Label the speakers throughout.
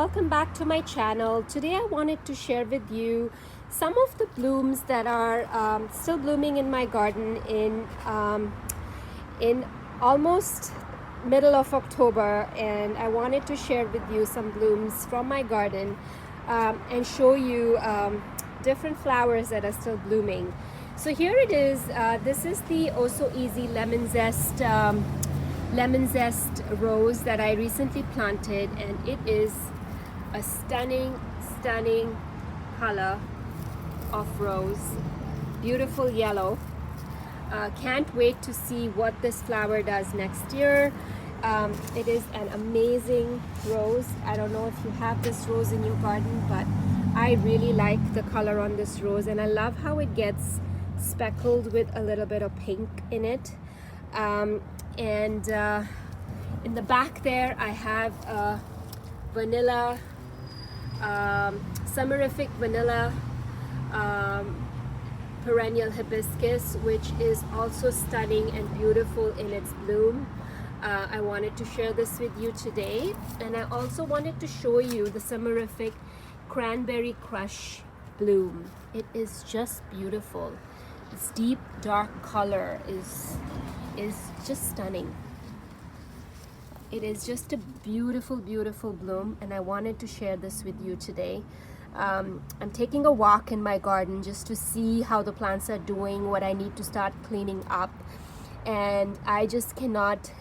Speaker 1: welcome back to my channel. Today I wanted to share with you some of the blooms that are still blooming in my garden in almost middle of October, and I wanted to share with you some blooms from my garden and show you different flowers that are still blooming. So here it is. This is the Oh So Easy lemon zest rose that I recently planted, and it is a stunning color of rose. Beautiful yellow. Can't wait to see what this flower does next year. It is an amazing rose. I don't know if you have this rose in your garden, but I really like the color on this rose, and I love how it gets speckled with a little bit of pink in it. In the back there I have a vanilla, Summerific vanilla perennial hibiscus, which is also stunning and beautiful in its bloom. I wanted to share this with you today, and I also wanted to show you the Summerific Cranberry Crush bloom. It is just beautiful. Its deep dark color is just stunning. It is just a beautiful bloom, and I wanted to share this with you today. I'm taking a walk in my garden just to see how the plants are doing, what I need to start cleaning up, and I just cannot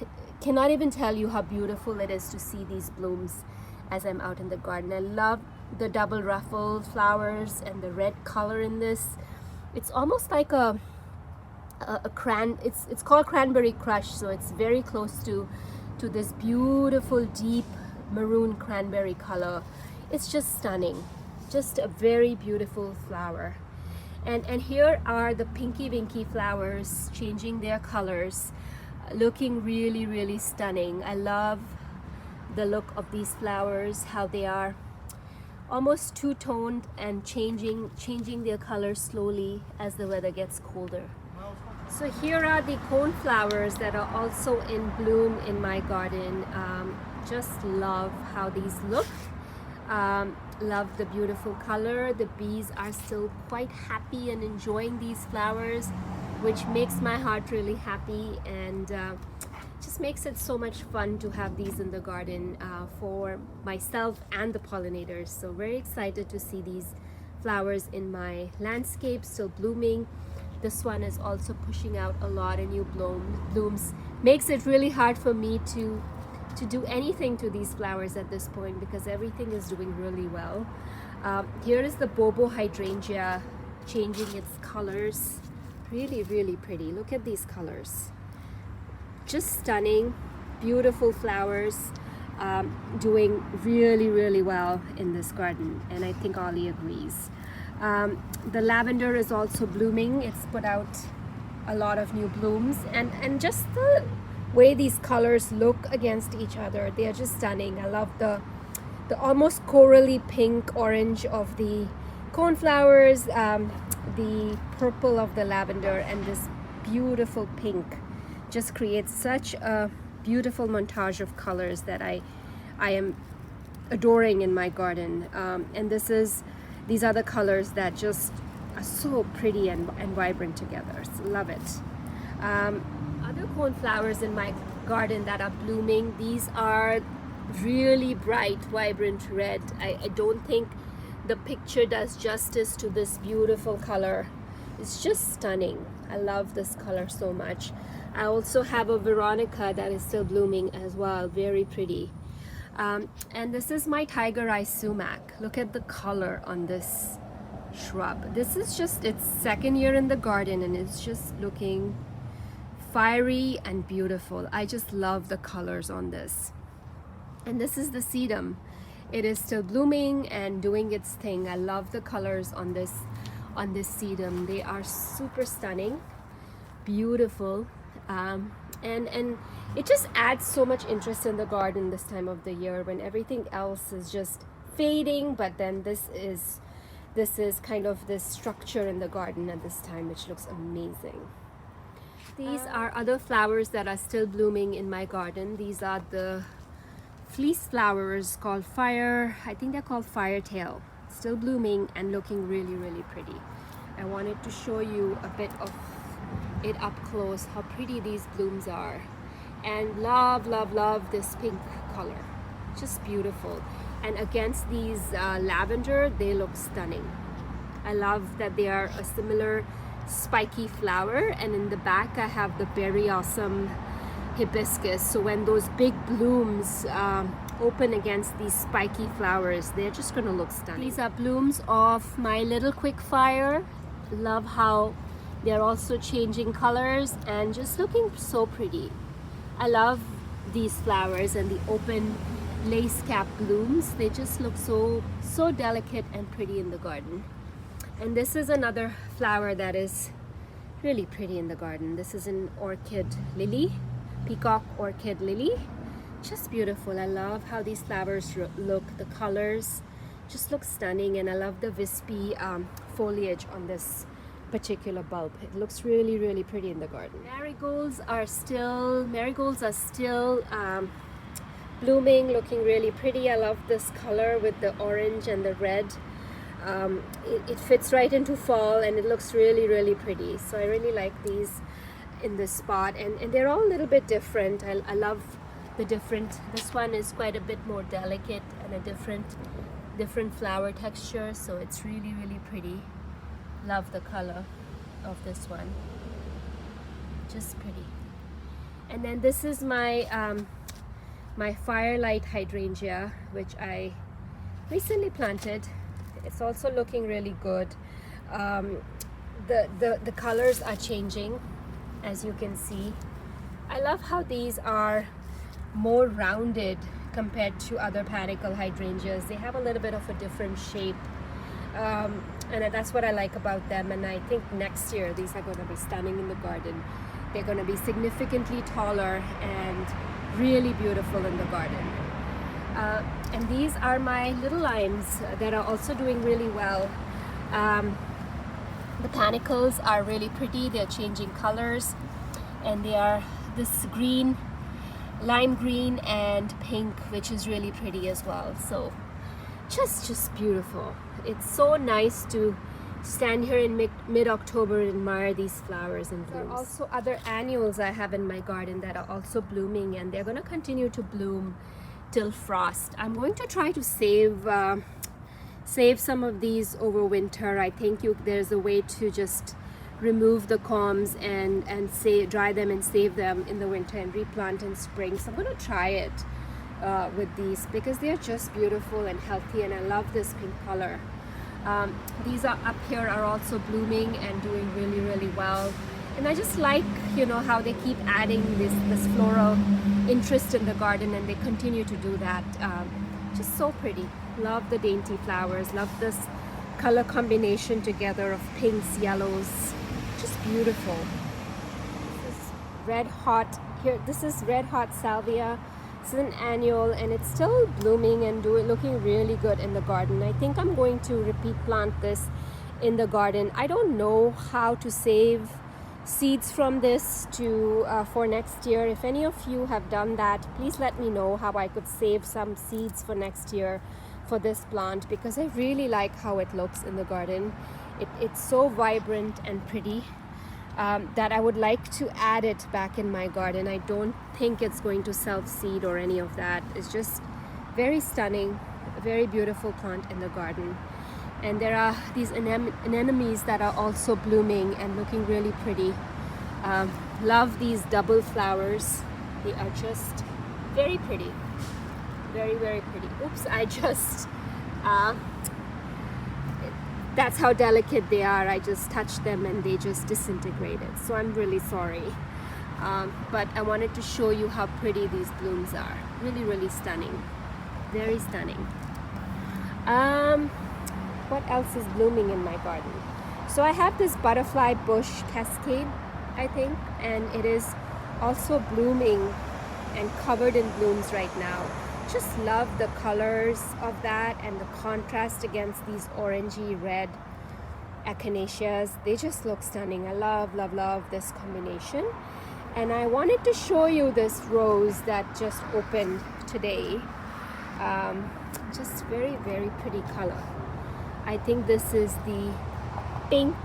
Speaker 1: even tell you how beautiful it is to see these blooms as I'm out in the garden. I love the double ruffle flowers and the red color in this. It's almost like it's called Cranberry Crush, so it's very close to this beautiful deep maroon cranberry color. It's just stunning, just a very beautiful flower. And here are the pinky winky flowers changing their colors, looking really stunning. I love the look of these flowers, how they are almost two-toned and changing their colors slowly as the weather gets colder. So here are the cone flowers that are also in bloom in my garden. Just love how these look. Love the beautiful color. The bees are still quite happy and enjoying these flowers, which makes my heart really happy, and just makes it so much fun to have these in the garden for myself and the pollinators. So very excited to see these flowers in my landscape still blooming. This one is also pushing out a lot of new blooms. Makes it really hard for me to do anything to these flowers at this point because everything is doing really well. Here is the Bobo Hydrangea changing its colors. Really pretty. Look at these colors. Just stunning, beautiful flowers, doing really well in this garden, and I think Ollie agrees. The lavender is also blooming. It's put out a lot of new blooms, and just the way these colors look against each other, they are just stunning. I love the almost corally pink orange of the coneflowers, the purple of the lavender, and this beautiful pink just creates such a beautiful montage of colors that I am adoring in my garden. And these are the colors that just are so pretty and vibrant together. So love it. Other coneflowers in my garden that are blooming, these are really bright, vibrant red. I don't think the picture does justice to this beautiful color. It's just stunning. I love this color so much. I also have a Veronica that is still blooming as well, very pretty. And this is my Tiger Eye Sumac. Look at the color on this shrub. This is just its second year in the garden, and it's just looking fiery and beautiful. I just love the colors on this. And this is the Sedum. It is still blooming and doing its thing. I love the colors on this Sedum. They are super stunning, beautiful, and it just adds so much interest in the garden this time of the year when everything else is just fading, but then this is kind of this structure in the garden at this time, which looks amazing. These are other flowers that are still blooming in my garden. These are the Fleece Flowers called I think they're called Firetail. Still blooming and looking really, really pretty. I wanted to show you a bit of it up close, how pretty these blooms are. And love, love, love this pink color. Just beautiful. And against these lavender, they look stunning. I love that they are a similar spiky flower, and in the back I have the berry awesome hibiscus. So when those big blooms open against these spiky flowers, they're just gonna look stunning. These are blooms of my little quickfire. Love how they're also changing colors and just looking so pretty. I love these flowers and the open lace cap blooms. They just look so delicate and pretty in the garden. And this is another flower that is really pretty in the garden. This is an orchid lily, peacock orchid lily. Just beautiful. I love how these flowers look. The colors just look stunning, and I love the wispy foliage on this particular bulb. It looks really, really pretty in the garden. Marigolds are still blooming, looking really pretty. I love this color with the orange and the red. It fits right into fall, and it looks really, really pretty. So I really like these in this spot, and they're all a little bit different. I love the different. This one is quite a bit more delicate and a different flower texture, so it's really, really pretty. Love the color of this one. Just pretty. And then this is my my Firelight hydrangea, which I recently planted. It's also looking really good. The colors are changing, as you can see. I love how these are more rounded compared to other panicle hydrangeas. They have a little bit of a different shape, and that's what I like about them. And I think next year these are going to be stunning in the garden. They're going to be significantly taller and really beautiful in the garden. And these are my little limes that are also doing really well. The panicles are really pretty. They're changing colors, and they are this green, lime green and pink, which is really pretty as well. So just beautiful. It's so nice to stand here in mid-October and admire these flowers and blooms. There are also other annuals I have in my garden that are also blooming, and they're going to continue to bloom till frost. I'm going to try to save some of these over winter. I think there's a way to just remove the combs and dry them and save them in the winter and replant in spring. So I'm going to try it with these because they're just beautiful and healthy, and I love this pink color. These are up here are also blooming and doing really, really well. And I just like, how they keep adding this floral interest in the garden, and they continue to do that. Just so pretty. Love the dainty flowers. Love this color combination together of pinks, yellows. Just beautiful. This is red hot here. This is red hot salvia. This is an annual, and it's still blooming and looking really good in the garden. I think I'm going to repeat plant this in the garden. I don't know how to save seeds from this for next year. If any of you have done that, please let me know how I could save some seeds for next year for this plant, because I really like how it looks in the garden. It's so vibrant and pretty that I would like to add it back in my garden. I don't think it's going to self-seed or any of that. It's just very stunning, very beautiful plant in the garden. And there are these anemones that are also blooming and looking really pretty. Love these double flowers. They are just very pretty. Very, very pretty. Oops, I just... that's how delicate they are. I just touched them and they just disintegrated. So I'm really sorry. But I wanted to show you how pretty these blooms are. Really, really stunning. Very stunning. What else is blooming in my garden? So I have this butterfly bush Cascade, I think, and it is also blooming and covered in blooms right now. Just love the colors of that and the contrast against these orangey red Echinaceas. They just look stunning. I love, love, love this combination. And I wanted to show you this rose that just opened today. Just very, very pretty color. I think this is the pink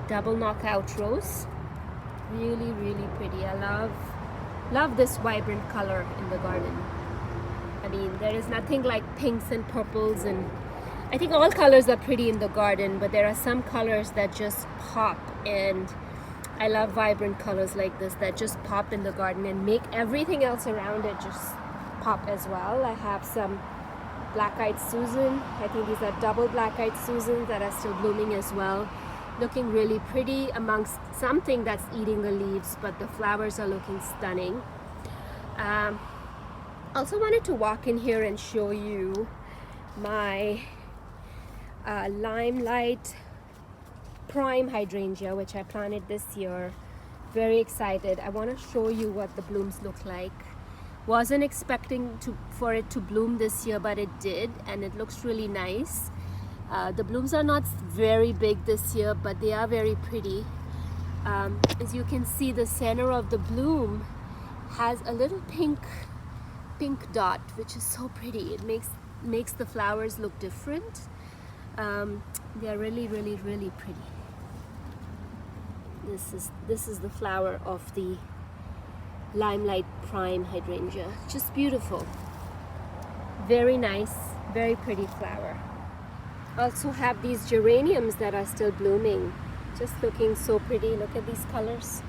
Speaker 1: double knockout rose. Really, really pretty. I love this vibrant color in the garden. I mean, there is nothing like pinks and purples, and I think all colors are pretty in the garden, but there are some colors that just pop, and I love vibrant colors like this that just pop in the garden and make everything else around it just pop as well. I have some black-eyed Susan. I think these are double black-eyed Susans that are still blooming as well. Looking really pretty amongst something that's eating the leaves, but the flowers are looking stunning. Also wanted to walk in here and show you my Limelight Prime Hydrangea, which I planted this year. Very excited. I want to show you what the blooms look like. Wasn't expecting for it to bloom this year, but it did, and it looks really nice. The blooms are not very big this year, but they are very pretty. As you can see, the center of the bloom has a little pink dot, which is so pretty. It makes the flowers look different. They're really, really, really pretty. This is the flower of the Limelight Prime Hydrangea. Just beautiful. Very nice, very pretty flower. Also have these geraniums that are still blooming. Just looking so pretty. Look at these colors.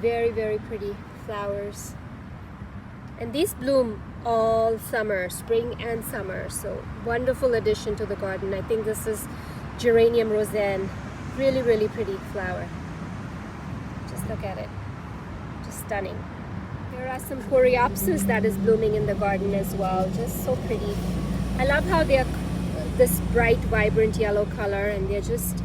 Speaker 1: Very, very pretty flowers. And these bloom all summer, spring and summer. So wonderful addition to the garden. I think this is Geranium Roseanne. Really, really pretty flower. Just look at it. Just stunning. Here are some Coreopsis that is blooming in the garden as well. Just so pretty. I love how they're this bright, vibrant yellow color, and they're just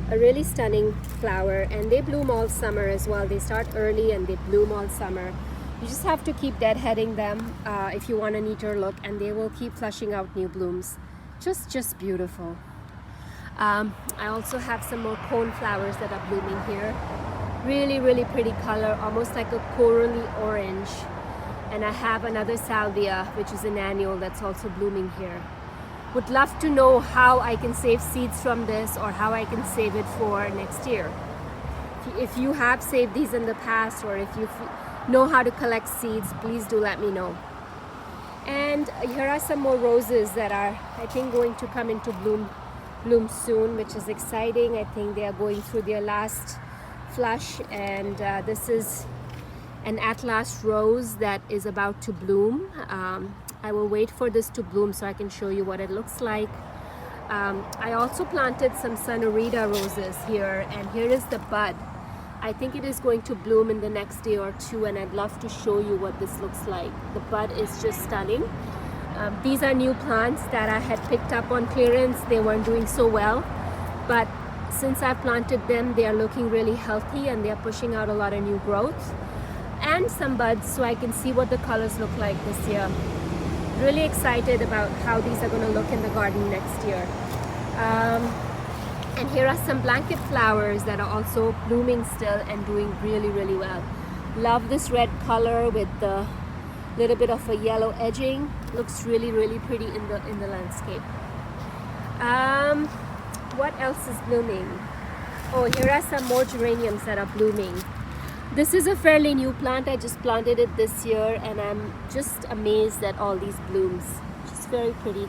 Speaker 1: a really stunning flower, and they bloom all summer as well. They start early and they bloom all summer. You just have to keep deadheading them if you want a neater look, and they will keep flushing out new blooms. Just beautiful. I also have some more cone flowers that are blooming here. Really, really pretty color, almost like a corally orange. And I have another salvia, which is an annual, that's also blooming here. Would love to know how I can save seeds from this, or how I can save it for next year. If you have saved these in the past, or if you know how to collect seeds, please do let me know. And here are some more roses that are, I think, going to come into bloom soon, which is exciting. I think they are going through their last flush, and this is an Atlas rose that is about to bloom. I will wait for this to bloom so I can show you what it looks like. I also planted some Sanorita roses here, and here is the bud. I think it is going to bloom in the next day or two, and I'd love to show you what this looks like. The bud is just stunning. These are new plants that I had picked up on clearance. They weren't doing so well, but since I've planted them, they are looking really healthy, and they are pushing out a lot of new growth and some buds, so I can see what the colors look like this year. Really excited about how these are going to look in the garden next year. And here are some blanket flowers that are also blooming still and doing really, really well. Love this red color with the little bit of a yellow edging. Looks really, really pretty in the landscape. What else is blooming? Oh, here are some more geraniums that are blooming. This is a fairly new plant. I just planted it this year, and I'm just amazed at all these blooms. Just very pretty.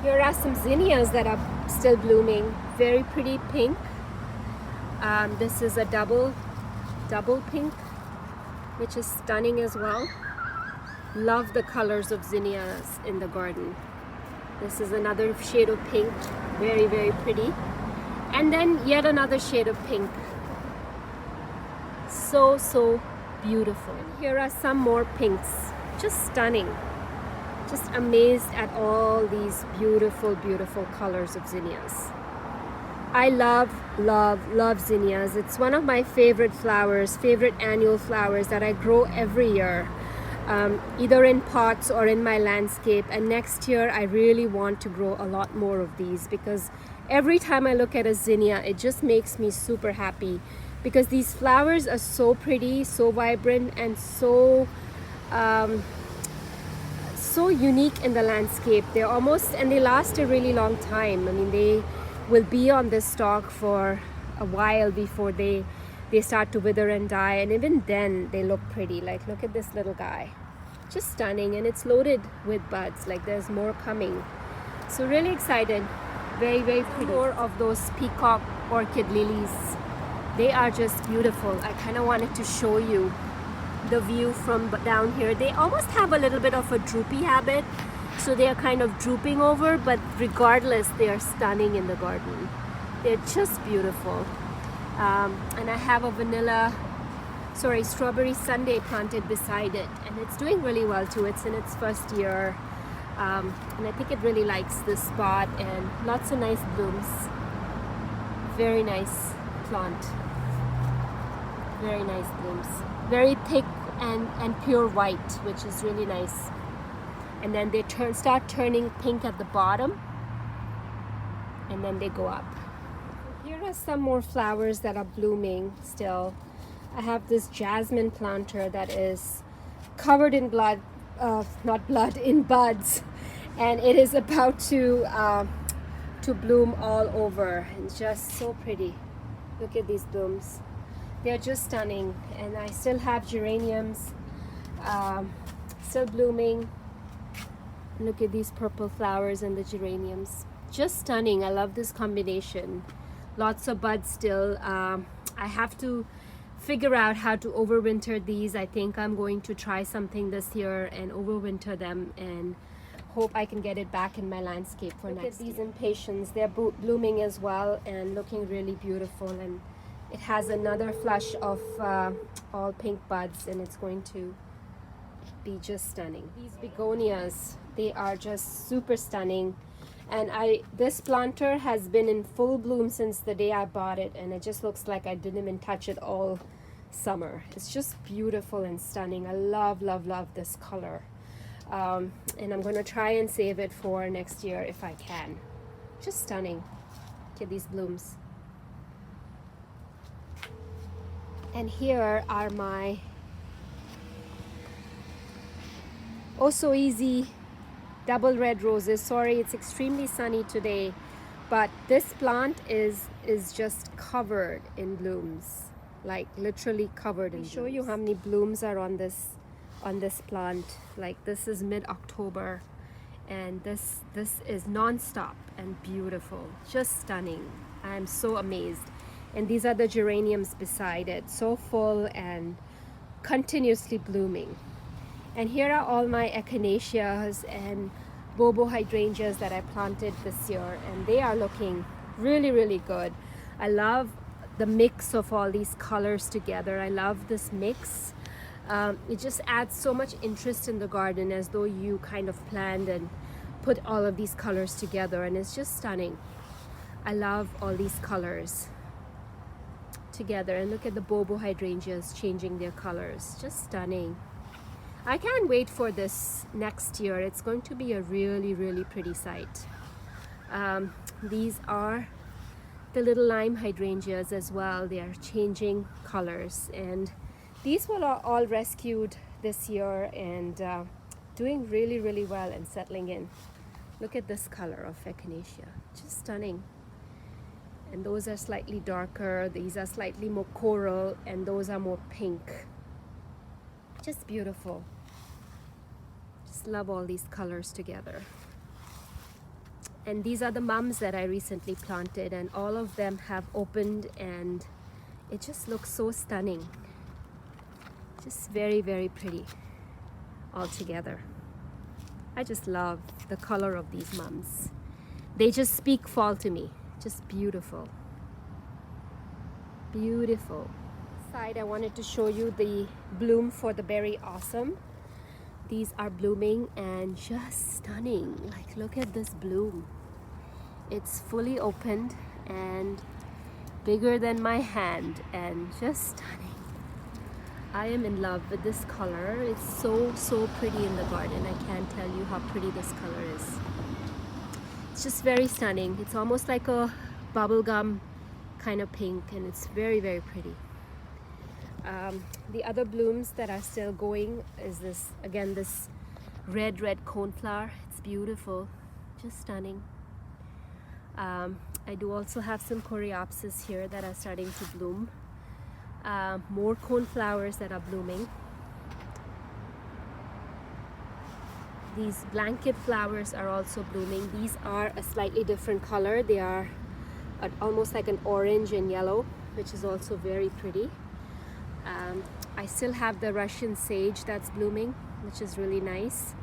Speaker 1: Here are some zinnias that are still blooming. Very pretty pink. This is a double pink, which is stunning as well. Love the colors of zinnias in the garden. This is another shade of pink. Very, very pretty. And then yet another shade of pink. So beautiful. Here are some more pinks. Just stunning. Just amazed at all these beautiful, beautiful colors of zinnias. I love zinnias. It's one of my favorite flowers, favorite annual flowers that I grow every year, either in pots or in my landscape. And next year I really want to grow a lot more of these, because every time I look at a zinnia, it just makes me super happy, because these flowers are so pretty, so vibrant, and so so unique in the landscape. They're almost, and they last a really long time. I mean, they will be on this stalk for a while before they start to wither and die, and even then they look pretty. Like, look at this little guy, just stunning, and it's loaded with buds. Like, there's more coming. So really excited. Very, very pretty. More of those peacock orchid lilies. They are just beautiful. I kind of wanted to show you the view from down here. They almost have a little bit of a droopy habit, so they are kind of drooping over, but regardless, they are stunning in the garden. They're just beautiful. And I have a strawberry sundae planted beside it, and it's doing really well too. It's in its first year, and I think it really likes this spot, and lots of nice blooms. Very nice plant. Very nice blooms. Very thick and pure white, which is really nice. And then they start turning pink at the bottom, and then they go up. Here are some more flowers that are blooming still. I have this jasmine planter that is covered in in buds, and it is about to bloom all over. It's just so pretty. Look at these blooms. They're just stunning. And I still have geraniums still blooming. Look at these purple flowers and the geraniums. Just stunning. I love this combination. Lots of buds still. I have to figure out how to overwinter these. I think I'm going to try something this year and overwinter them, and hope I can get it back in my landscape for next year. Look at these impatiens. They're blooming as well and looking really beautiful, and it has another flush of all pink buds, and it's going to be just stunning. These begonias, they are just super stunning. And this planter has been in full bloom since the day I bought it, and it just looks like I didn't even touch it all summer. It's just beautiful and stunning. I love, love, love this color. And I'm going to try and save it for next year if I can. Just stunning. Look at these blooms. And here are my oh so easy double red roses. Sorry, it's extremely sunny today, but this plant is just covered in blooms, like literally covered in blooms. Show you how many blooms are on this plant. Like, this is mid-October, and this is non-stop and beautiful, just stunning. I'm so amazed. And these are the geraniums beside it, so full and continuously blooming. And here are all my Echinaceas and Bobo Hydrangeas that I planted this year, and they are looking really, really good. I love the mix of all these colors together. I love this mix. It just adds so much interest in the garden, as though you kind of planned and put all of these colors together, and it's just stunning. I love all these colors together. And look at the Bobo Hydrangeas changing their colors. Just stunning. I can't wait for this next year. It's going to be a really, really pretty sight. These are the little lime hydrangeas as well. They are changing colors, and these were all rescued this year and doing really, really well and settling in. Look at this color of Echinacea. Just stunning. And those are slightly darker. These are slightly more coral, and those are more pink. Just beautiful. Just love all these colors together. And these are the mums that I recently planted, and all of them have opened, and it just looks so stunning. Just very, very pretty all together. I just love the color of these mums. They just speak fall to me. Just beautiful. Beautiful. Side, I wanted to show you the bloom for the berry awesome. These are blooming and just stunning. Like, look at this bloom. It's fully opened and bigger than my hand, and just stunning. I am in love with this color. It's so pretty in the garden. I can't tell you how pretty this color is. It's just very stunning. It's almost like a bubblegum kind of pink, and it's very, very pretty. The other blooms that are still going is this red coneflower. It's beautiful, just stunning. I do also have some coreopsis here that are starting to bloom. More coneflowers that are blooming. These blanket flowers are also blooming. These are a slightly different color. They are almost like an orange and yellow, which is also very pretty. I still have the Russian sage that's blooming, which is really nice.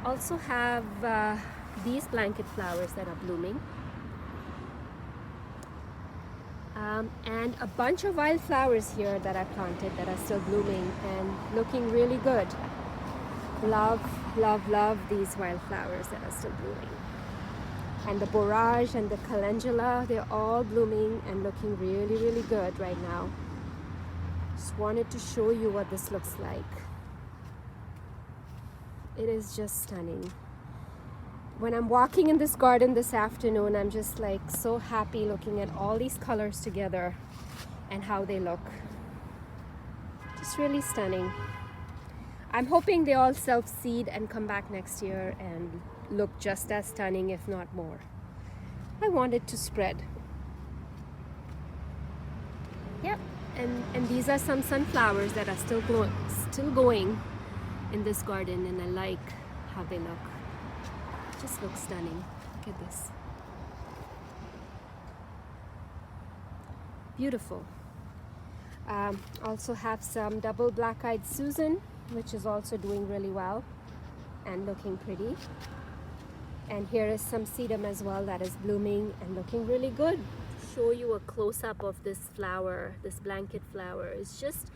Speaker 1: Also have these blanket flowers that are blooming. And a bunch of wildflowers here that I planted that are still blooming and looking really good. Love these wildflowers that are still blooming. And the borage and the calendula, they're all blooming and looking really good right now. Just wanted to show you what this looks like. It is just stunning. When I'm walking in this garden this afternoon, I'm just like so happy looking at all these colors together and how they look. Just really stunning. I'm hoping they all self-seed and come back next year and look just as stunning, if not more. I want it to spread. Yep, and these are some sunflowers that are still going in this garden, and I like how they look. Just looks stunning. Look at this. Beautiful. Also have some double black-eyed Susan, which is also doing really well and looking pretty. And here is some Sedum as well that is blooming and looking really good. Show you a close-up of this flower, this blanket flower. It's just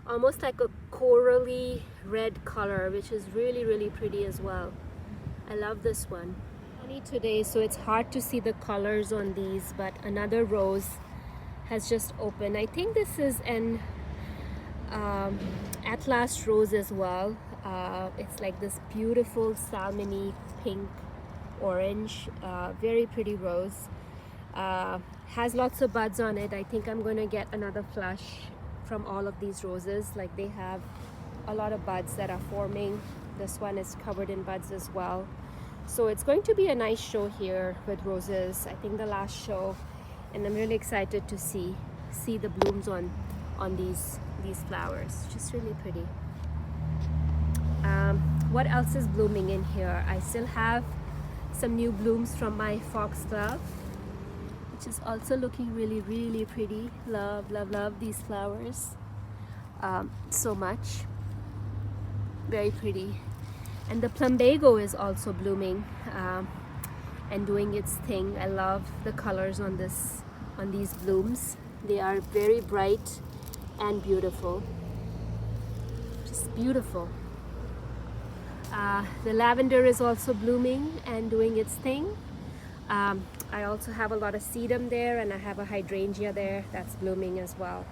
Speaker 1: almost like a corally red color, which is really pretty as well. I love this one. Sunny today, so it's hard to see the colors on these, but another rose has just opened. I think this is an Atlas rose as well. It's like this beautiful salmony pink orange, very pretty rose. Has lots of buds on it. I think I'm going to get another flush from all of these roses. Like, they have a lot of buds that are forming. This one is covered in buds as well. So it's going to be a nice show here with roses. I think the last show, and I'm really excited to see the blooms on these flowers. Just really pretty. What else is blooming in here? I still have some new blooms from my foxglove, which is also looking really pretty. Love these flowers so much. Very pretty. And the plumbago is also blooming and doing its thing. I love the colors on these blooms. They are very bright and beautiful. Just beautiful. The lavender is also blooming and doing its thing. I also have a lot of sedum there, and I have a hydrangea there that's blooming as well.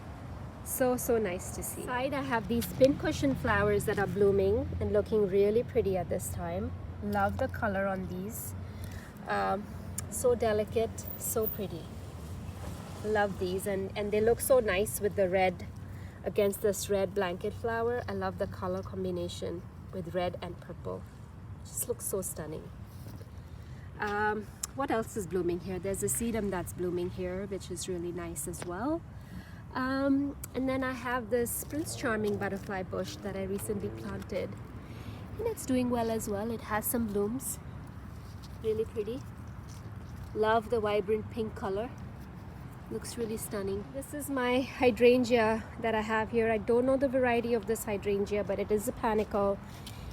Speaker 1: So nice to see. Side, I have these pincushion flowers that are blooming and looking really pretty at this time. Love the color on these. So delicate, so pretty. Love these, and they look so nice with the red against this red blanket flower. I love the color combination with red and purple. Just looks so stunning. What else is blooming here? There's a sedum that's blooming here, which is really nice as well. And then I have this Prince Charming butterfly bush that I recently planted, and it's doing well as well. It has some blooms, really pretty. Love the vibrant pink color. Looks really stunning. This is my hydrangea that I have here. I don't know the variety of this hydrangea, but it is a panicle,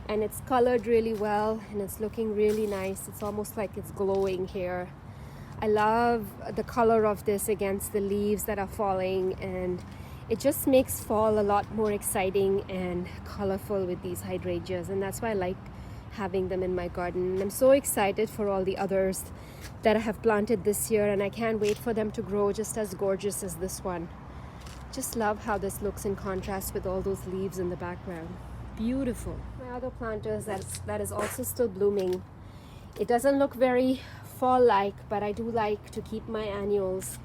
Speaker 1: and it's colored really well, and it's looking really nice. It's almost like it's glowing here. I love the color of this against the leaves that are falling, and it just makes fall a lot more exciting and colorful with these hydrangeas, and that's why I like having them in my garden. And I'm so excited for all the others that I have planted this year, and I can't wait for them to grow just as gorgeous as this one. Just love how this looks in contrast with all those leaves in the background. Beautiful. My other planters that is also still blooming. It doesn't look very fall-like, but I do like to keep my annuals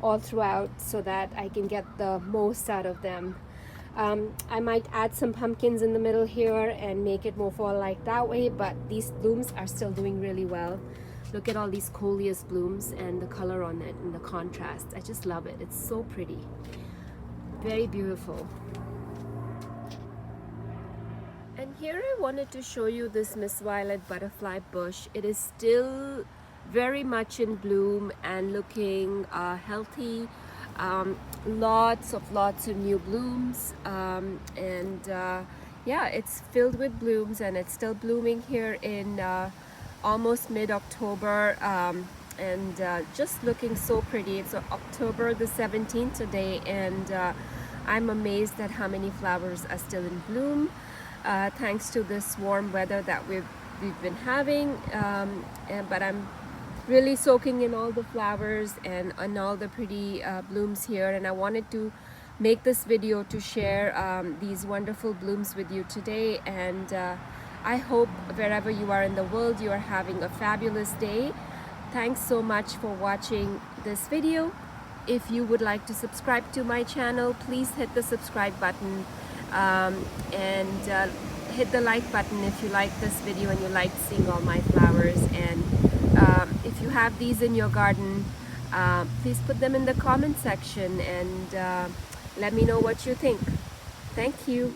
Speaker 1: all throughout so that I can get the most out of them. I might add some pumpkins in the middle here and make it more fall-like that way, but these blooms are still doing really well. Look at all these coleus blooms and the color on it and the contrast. I just love it. It's so pretty. Very beautiful. And here I wanted to show you this Miss Violet butterfly bush. It is still very much in bloom and looking healthy. Lots of new blooms, yeah, it's filled with blooms, and it's still blooming here in almost mid-October, just looking so pretty. It's October the 17th today, and I'm amazed at how many flowers are still in bloom, thanks to this warm weather that we've been having. But I'm really soaking in all the flowers and all the pretty blooms here, and I wanted to make this video to share these wonderful blooms with you today. And I hope wherever you are in the world, you are having a fabulous day. Thanks so much for watching this video. If you would like to subscribe to my channel, please hit the subscribe button, and hit the like button if you like this video and you like seeing all my flowers. And if you have these in your garden, please put them in the comment section and let me know what you think. Thank you.